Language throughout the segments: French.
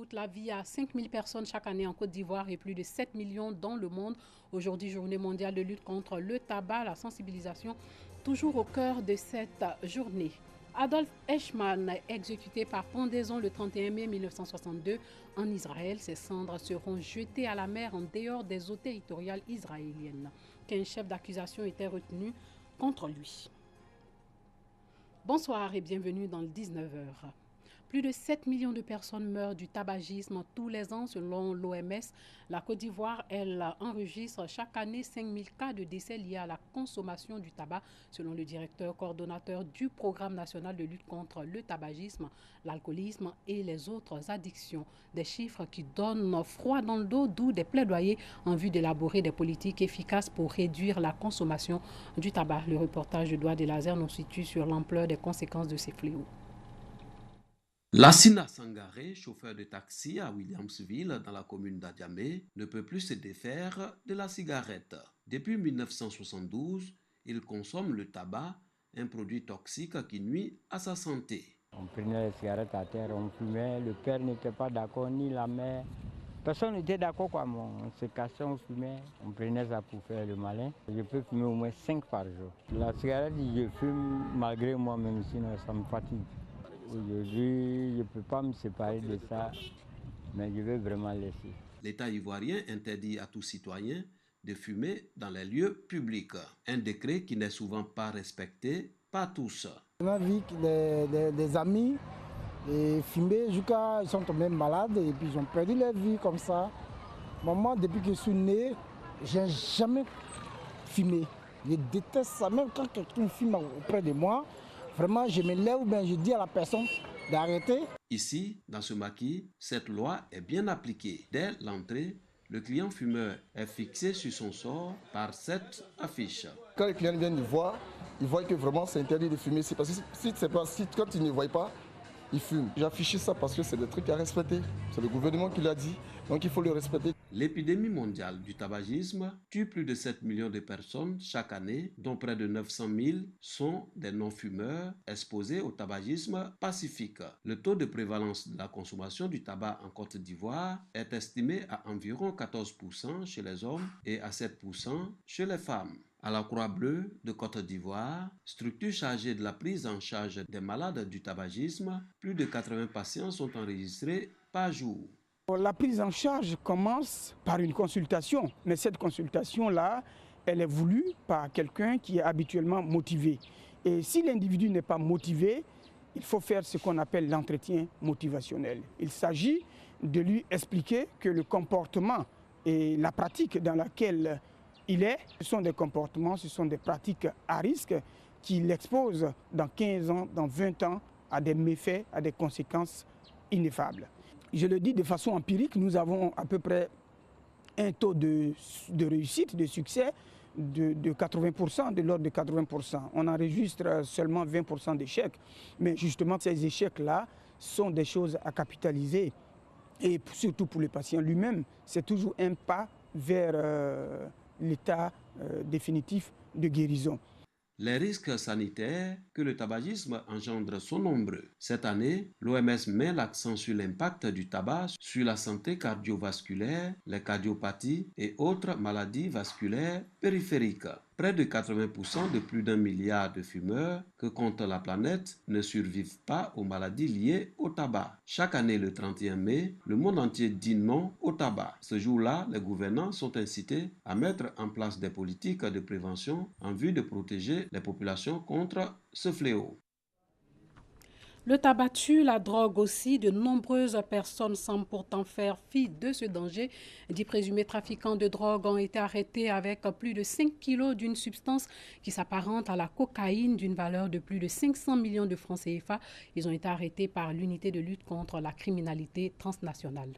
coûte la vie à 5 000 personnes chaque année en Côte d'Ivoire et plus de 7 millions dans le monde. Aujourd'hui, journée mondiale de lutte contre le tabac, la sensibilisation toujours au cœur de cette journée. Adolf Eichmann, exécuté par pendaison le 31 mai 1962 en Israël, ses cendres seront jetées à la mer en dehors des eaux territoriales israéliennes. 15 chefs d'accusation étaient retenus contre lui. Bonsoir et bienvenue dans le 19h. Plus de 7 millions de personnes meurent du tabagisme tous les ans selon l'OMS. La Côte d'Ivoire, elle, enregistre chaque année 5 000 cas de décès liés à la consommation du tabac, selon le directeur coordonnateur du Programme national de lutte contre le tabagisme, l'alcoolisme et les autres addictions. Des chiffres qui donnent froid dans le dos, d'où des plaidoyers en vue d'élaborer des politiques efficaces pour réduire la consommation du tabac. Le reportage de Doigt des Lasers nous situe sur l'ampleur des conséquences de ces fléaux. Lassina Sangaré, chauffeur de taxi à Williamsville, dans la commune d'Adiamé, ne peut plus se défaire de la cigarette. Depuis 1972, il consomme le tabac, un produit toxique qui nuit à sa santé. On prenait les cigarettes à terre, on fumait, le père n'était pas d'accord, ni la mère. Personne n'était d'accord, quoi. On se cachait, on fumait, on prenait ça pour faire le malin. Je peux fumer au moins 5 par jour. La cigarette, je fume malgré moi-même, sinon ça me fatigue. Aujourd'hui, je ne peux pas me séparer de ça, mais je veux vraiment laisser. L'État ivoirien interdit à tout citoyen de fumer dans les lieux publics. Un décret qui n'est souvent pas respecté par tous. On a vu des amis fumer jusqu'à ils sont tombés malades et puis ils ont perdu leur vie comme ça. Moi, depuis que je suis né, je n'ai jamais fumé. Je déteste ça, même quand quelqu'un fume auprès de moi. Vraiment, je me lève ou bien je dis à la personne d'arrêter. Ici, dans ce maquis, cette loi est bien appliquée. Dès l'entrée, le client fumeur est fixé sur son sort par cette affiche. Quand les clients viennent voir, ils voient que vraiment c'est interdit de fumer ici. Parce que quand ils ne voient pas, ils fument. J'ai affiché ça parce que c'est des trucs à respecter. C'est le gouvernement qui l'a dit, donc il faut le respecter. L'épidémie mondiale du tabagisme tue plus de 7 millions de personnes chaque année, dont près de 900 000 sont des non-fumeurs exposés au tabagisme pacifique. Le taux de prévalence de la consommation du tabac en Côte d'Ivoire est estimé à environ 14% chez les hommes et à 7% chez les femmes. À la Croix-Bleue de Côte d'Ivoire, structure chargée de la prise en charge des malades du tabagisme, plus de 80 patients sont enregistrés par jour. La prise en charge commence par une consultation, mais cette consultation-là, elle est voulue par quelqu'un qui est habituellement motivé. Et si l'individu n'est pas motivé, il faut faire ce qu'on appelle l'entretien motivationnel. Il s'agit de lui expliquer que le comportement et la pratique dans laquelle il est, ce sont des comportements, ce sont des pratiques à risque qui l'exposent dans 15 ans, dans 20 ans à des méfaits, à des conséquences ineffables. Je le dis de façon empirique, nous avons à peu près un taux de réussite, de succès de 80%, de l'ordre de 80%. On enregistre seulement 20% d'échecs, mais justement ces échecs-là sont des choses à capitaliser. Et surtout pour le patient lui-même, c'est toujours un pas vers l'état définitif de guérison. Les risques sanitaires que le tabagisme engendre sont nombreux. Cette année, l'OMS met l'accent sur l'impact du tabac sur la santé cardiovasculaire, les cardiopathies et autres maladies vasculaires périphériques. Près de 80% de plus d'1 milliard de fumeurs que compte la planète ne survivent pas aux maladies liées au tabac. Chaque année, le 31 mai, le monde entier dit non au tabac. Ce jour-là, les gouvernants sont incités à mettre en place des politiques de prévention en vue de protéger les populations contre ce fléau. Le tabac tue, la drogue aussi. De nombreuses personnes semblent pourtant faire fi de ce danger. 10 présumés trafiquants de drogue ont été arrêtés avec plus de 5 kilos d'une substance qui s'apparente à la cocaïne d'une valeur de plus de 500 millions de francs CFA. Ils ont été arrêtés par l'unité de lutte contre la criminalité transnationale.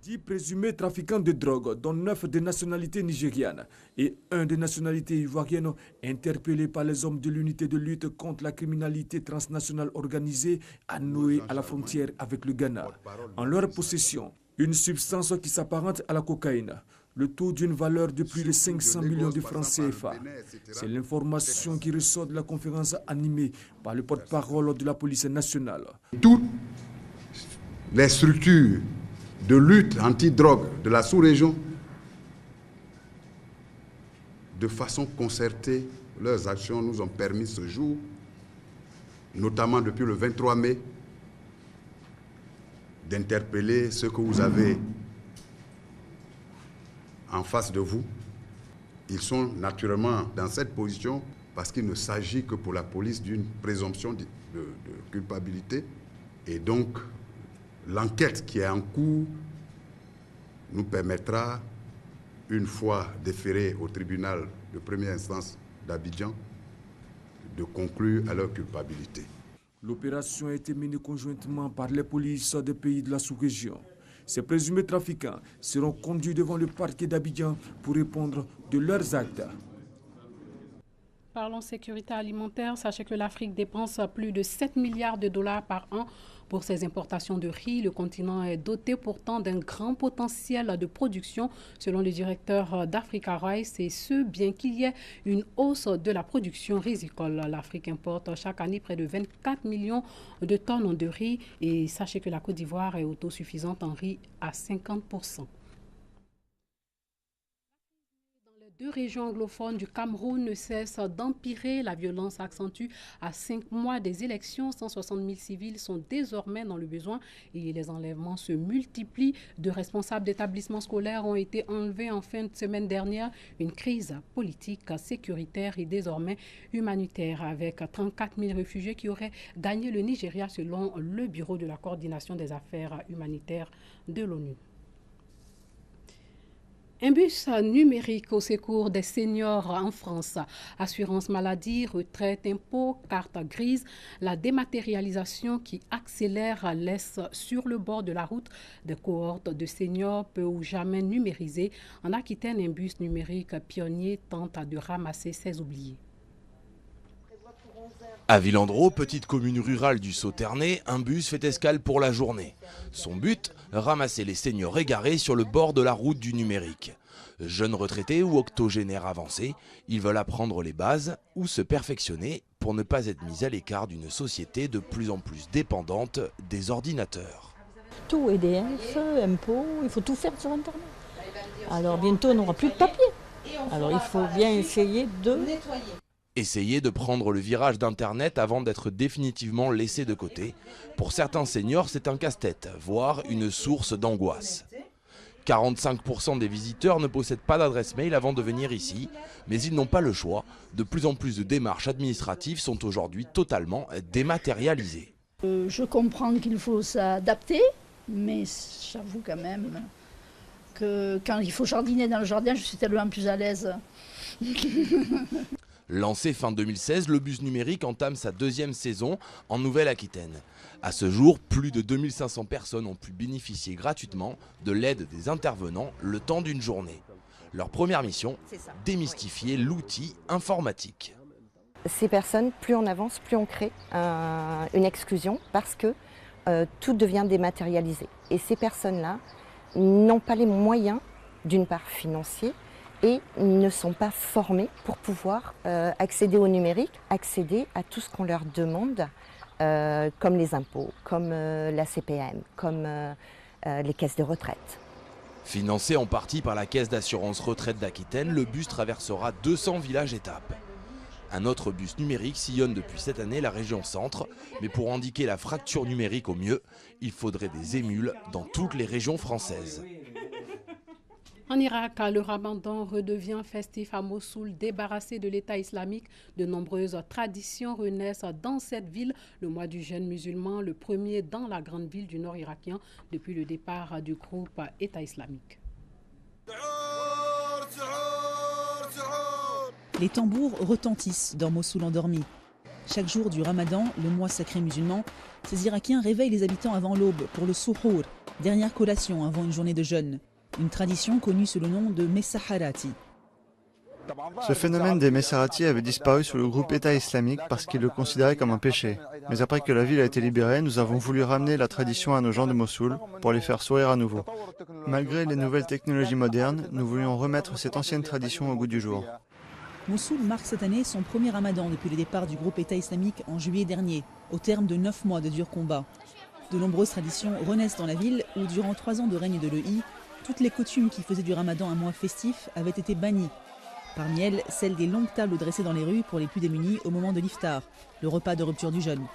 10 présumés trafiquants de drogue, dont 9 de nationalité nigériane et 1 de nationalité ivoirienne, interpellés par les hommes de l'unité de lutte contre la criminalité transnationale organisée à Noé, à la frontière avec le Ghana. En leur possession, une substance qui s'apparente à la cocaïne, le taux d'une valeur de plus de 500 millions de francs CFA. C'est l'information qui ressort de la conférence animée par le porte-parole de la police nationale. Toute les structures de lutte anti-drogue de la sous-région, de façon concertée, leurs actions nous ont permis ce jour, notamment depuis le 23 mai, d'interpeller ceux que vous avez en face de vous. Ils sont naturellement dans cette position parce qu'il ne s'agit que pour la police d'une présomption de culpabilité. Et donc, l'enquête qui est en cours nous permettra, une fois déférés au tribunal de première instance d'Abidjan, de conclure à leur culpabilité. L'opération a été menée conjointement par les polices des pays de la sous-région. Ces présumés trafiquants seront conduits devant le parquet d'Abidjan pour répondre de leurs actes. Parlons sécurité alimentaire. Sachez que l'Afrique dépense plus de 7 milliards de dollars par an pour ses importations de riz. Le continent est doté pourtant d'un grand potentiel de production, selon le directeur d'Africa Rice, et ce, bien qu'il y ait une hausse de la production rizicole. L'Afrique importe chaque année près de 24 millions de tonnes de riz et sachez que la Côte d'Ivoire est autosuffisante en riz à 50%. Deux régions anglophones du Cameroun ne cessent d'empirer. La violence s'accentue à 5 mois des élections. 160 000 civils sont désormais dans le besoin et les enlèvements se multiplient. Deux responsables d'établissements scolaires ont été enlevés en fin de semaine dernière. Une crise politique, sécuritaire et désormais humanitaire avec 34 000 réfugiés qui auraient gagné le Nigeria selon le Bureau de la coordination des affaires humanitaires de l'ONU. Un bus numérique au secours des seniors en France. Assurance maladie, retraite, impôts, carte grise. La dématérialisation qui accélère laisse sur le bord de la route des cohortes de seniors peu ou jamais numérisées. En Aquitaine, un bus numérique pionnier tente de ramasser ses oubliés. À Villandreau, petite commune rurale du Sauternais, un bus fait escale pour la journée. Son but, ramasser les seniors égarés sur le bord de la route du numérique. Jeunes retraités ou octogénaires avancés, ils veulent apprendre les bases ou se perfectionner pour ne pas être mis à l'écart d'une société de plus en plus dépendante des ordinateurs. Tout, EDF, impôts, il faut tout faire sur Internet. Alors bientôt on n'aura plus de papier. Alors il faut bien essayer de nettoyer. Essayer de prendre le virage d'Internet avant d'être définitivement laissé de côté. Pour certains seniors, c'est un casse-tête, voire une source d'angoisse. 45% des visiteurs ne possèdent pas d'adresse mail avant de venir ici, mais ils n'ont pas le choix. De plus en plus de démarches administratives sont aujourd'hui totalement dématérialisées. Je comprends qu'il faut s'adapter, mais j'avoue quand même que quand il faut jardiner dans le jardin, je suis tellement plus à l'aise. Lancé fin 2016, le bus numérique entame sa deuxième saison en Nouvelle-Aquitaine. À ce jour, plus de 2500 personnes ont pu bénéficier gratuitement de l'aide des intervenants le temps d'une journée. Leur première mission, démystifier l'outil informatique. Ces personnes, plus on avance, plus on crée une exclusion parce que tout devient dématérialisé. Et ces personnes-là n'ont pas les moyens, d'une part financiers, et ne sont pas formés pour pouvoir accéder au numérique, accéder à tout ce qu'on leur demande, comme les impôts, comme la CPM, comme les caisses de retraite. Financé en partie par la Caisse d'assurance retraite d'Aquitaine, le bus traversera 200 villages-étapes. Un autre bus numérique sillonne depuis cette année la région centre, mais pour indiquer la fracture numérique au mieux, il faudrait des émules dans toutes les régions françaises. En Irak, le Ramadan redevient festif à Mossoul. Débarrassé de l'État islamique, de nombreuses traditions renaissent dans cette ville. Le mois du jeûne musulman, le premier dans la grande ville du nord irakien depuis le départ du groupe État islamique. Les tambours retentissent dans Mossoul endormi. Chaque jour du Ramadan, le mois sacré musulman, ces Irakiens réveillent les habitants avant l'aube pour le suhour, dernière collation avant une journée de jeûne. Une tradition connue sous le nom de Messaharati. Ce phénomène des Messaharati avait disparu sous le groupe État islamique parce qu'il le considérait comme un péché. Mais après que la ville a été libérée, nous avons voulu ramener la tradition à nos gens de Mossoul pour les faire sourire à nouveau. Malgré les nouvelles technologies modernes, nous voulions remettre cette ancienne tradition au goût du jour. Mossoul marque cette année son premier Ramadan depuis le départ du groupe État islamique en juillet dernier, au terme de 9 mois de durs combats. De nombreuses traditions renaissent dans la ville où, durant 3 ans de règne de l'EI, toutes les coutumes qui faisaient du ramadan un mois festif avaient été bannies. Parmi elles, celle des longues tables dressées dans les rues pour les plus démunis au moment de l'iftar, le repas de rupture du jeûne.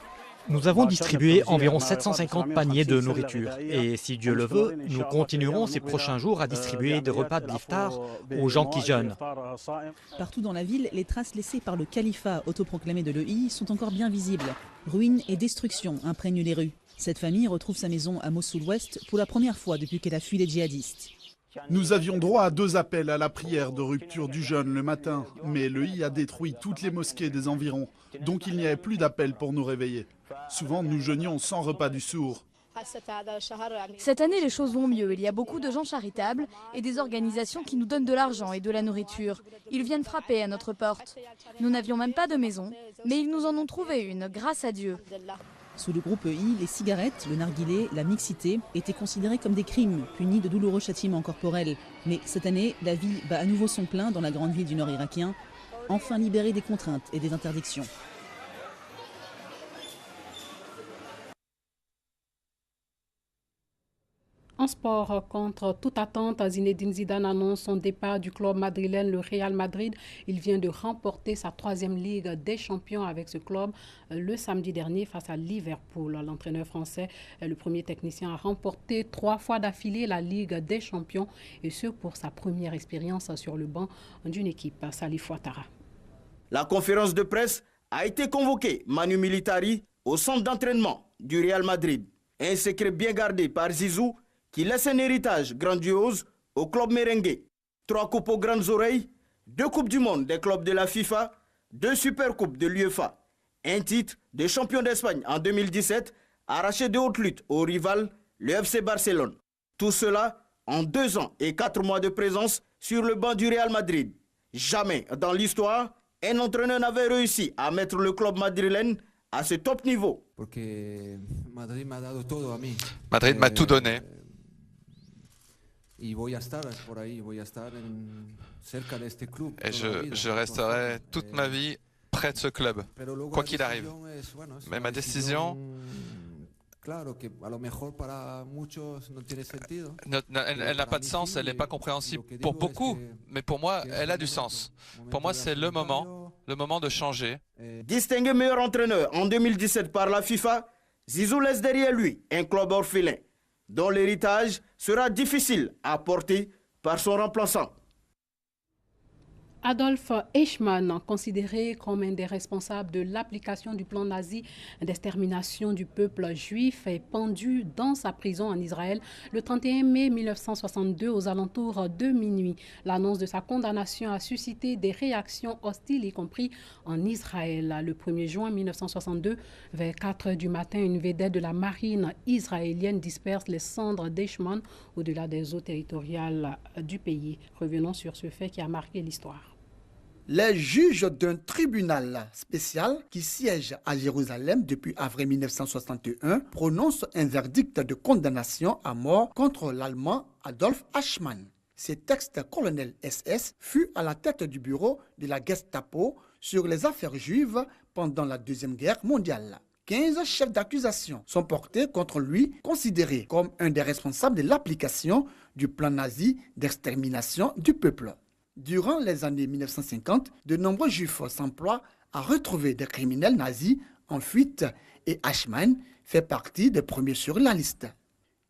Nous avons distribué environ 750 paniers de nourriture et si Dieu le veut, nous continuerons ces prochains jours à distribuer des repas de l'iftar aux gens qui jeûnent. Partout dans la ville, les traces laissées par le califat autoproclamé de l'EI sont encore bien visibles. Ruines et destruction imprègnent les rues. Cette famille retrouve sa maison à Mossoul-Ouest pour la première fois depuis qu'elle a fui les djihadistes. Nous avions droit à 2 appels à la prière de rupture du jeûne le matin, mais l'EI a détruit toutes les mosquées des environs, donc il n'y avait plus d'appel pour nous réveiller. Souvent, nous jeûnions sans repas du sourd. Cette année, les choses vont mieux. Il y a beaucoup de gens charitables et des organisations qui nous donnent de l'argent et de la nourriture. Ils viennent frapper à notre porte. Nous n'avions même pas de maison, mais ils nous en ont trouvé une, grâce à Dieu. Sous le groupe EI, les cigarettes, le narguilé, la mixité étaient considérés comme des crimes, punis de douloureux châtiments corporels. Mais cette année, la vie bat à nouveau son plein dans la grande ville du nord irakien, enfin libérée des contraintes et des interdictions. En sport, contre toute attente, Zinedine Zidane annonce son départ du club madrilène, le Real Madrid. Il vient de remporter sa 3e Ligue des Champions avec ce club le samedi dernier face à Liverpool. L'entraîneur français est le premier technicien à remporter 3 fois d'affilée la Ligue des Champions et ce pour sa première expérience sur le banc d'une équipe. Salif Ouattara. La conférence de presse a été convoquée, Manu Militari, au centre d'entraînement du Real Madrid. Un secret bien gardé par Zizou, qui laisse un héritage grandiose au club merengue. 3 coupes aux grandes oreilles, 2 coupes du monde des clubs de la FIFA, 2 supercoupes de l'UEFA, un titre de champion d'Espagne en 2017, arraché de haute lutte au rival, le FC Barcelone. Tout cela en 2 ans et 4 mois de présence sur le banc du Real Madrid. Jamais dans l'histoire, un entraîneur n'avait réussi à mettre le club madrilène à ce top niveau. Madrid m'a tout donné. Et je resterai toute ma vie près de ce club, quoi qu'il arrive. Mais ma décision, elle n'a pas de sens, elle n'est pas compréhensible pour beaucoup, mais pour moi, elle a du sens. Pour moi, c'est le moment de changer. Distingué meilleur entraîneur en 2017 par la FIFA, Zizou laisse derrière lui un club orphelin, dont l'héritage sera difficile à porter par son remplaçant. Adolf Eichmann, considéré comme un des responsables de l'application du plan nazi d'extermination du peuple juif, est pendu dans sa prison en Israël le 31 mai 1962 aux alentours de minuit. L'annonce de sa condamnation a suscité des réactions hostiles, y compris en Israël. Le 1er juin 1962, vers 4 h du matin, une vedette de la marine israélienne disperse les cendres d'Eichmann au-delà des eaux territoriales du pays. Revenons sur ce fait qui a marqué l'histoire. Les juges d'un tribunal spécial qui siège à Jérusalem depuis avril 1961 prononcent un verdict de condamnation à mort contre l'Allemand Adolf Eichmann. Cet ex-colonel SS fut à la tête du bureau de la Gestapo sur les affaires juives pendant la Deuxième Guerre mondiale. 15 chefs d'accusation sont portés contre lui, considérés comme un des responsables de l'application du plan nazi d'extermination du peuple. Durant les années 1950, de nombreux juifs s'emploient à retrouver des criminels nazis en fuite et Eichmann fait partie des premiers sur la liste.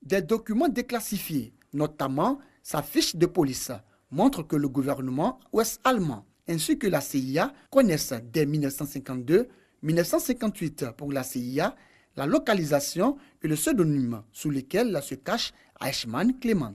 Des documents déclassifiés, notamment sa fiche de police, montrent que le gouvernement ouest-allemand ainsi que la CIA connaissent dès 1952-1958 pour la CIA la localisation et le pseudonyme sous lesquels se cache Eichmann Clément,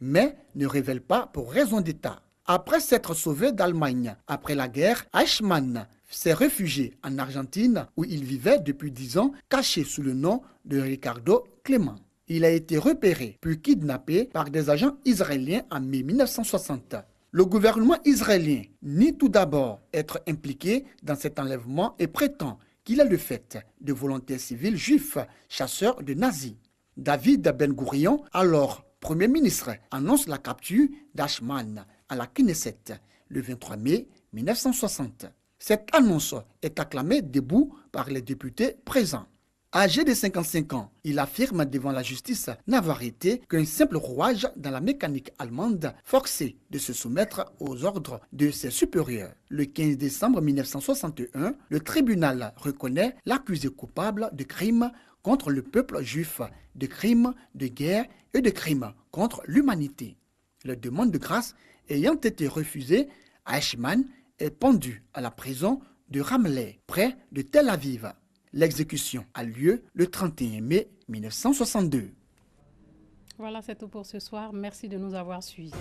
mais ne révèlent pas pour raison d'État. Après s'être sauvé d'Allemagne après la guerre, Eichmann s'est réfugié en Argentine où il vivait depuis 10 ans, caché sous le nom de Ricardo Clément. Il a été repéré puis kidnappé par des agents israéliens en mai 1960. Le gouvernement israélien nie tout d'abord être impliqué dans cet enlèvement et prétend qu'il est le fait de volontaires civils juifs chasseurs de nazis. David Ben-Gourion, alors Premier ministre, annonce la capture d'Eichmann à la Knesset le 23 mai 1960. Cette annonce est acclamée debout par les députés présents. Âgé de 55 ans, il affirme devant la justice n'avoir été qu'un simple rouage dans la mécanique allemande, forcé de se soumettre aux ordres de ses supérieurs. Le 15 décembre 1961, le tribunal reconnaît l'accusé coupable de crimes contre le peuple juif, de crimes de guerre et de crimes contre l'humanité. La demande de grâce ayant été refusée, Eichmann est pendu à la prison de Ramleh, près de Tel Aviv. L'exécution a lieu le 31 mai 1962. Voilà, c'est tout pour ce soir. Merci de nous avoir suivis.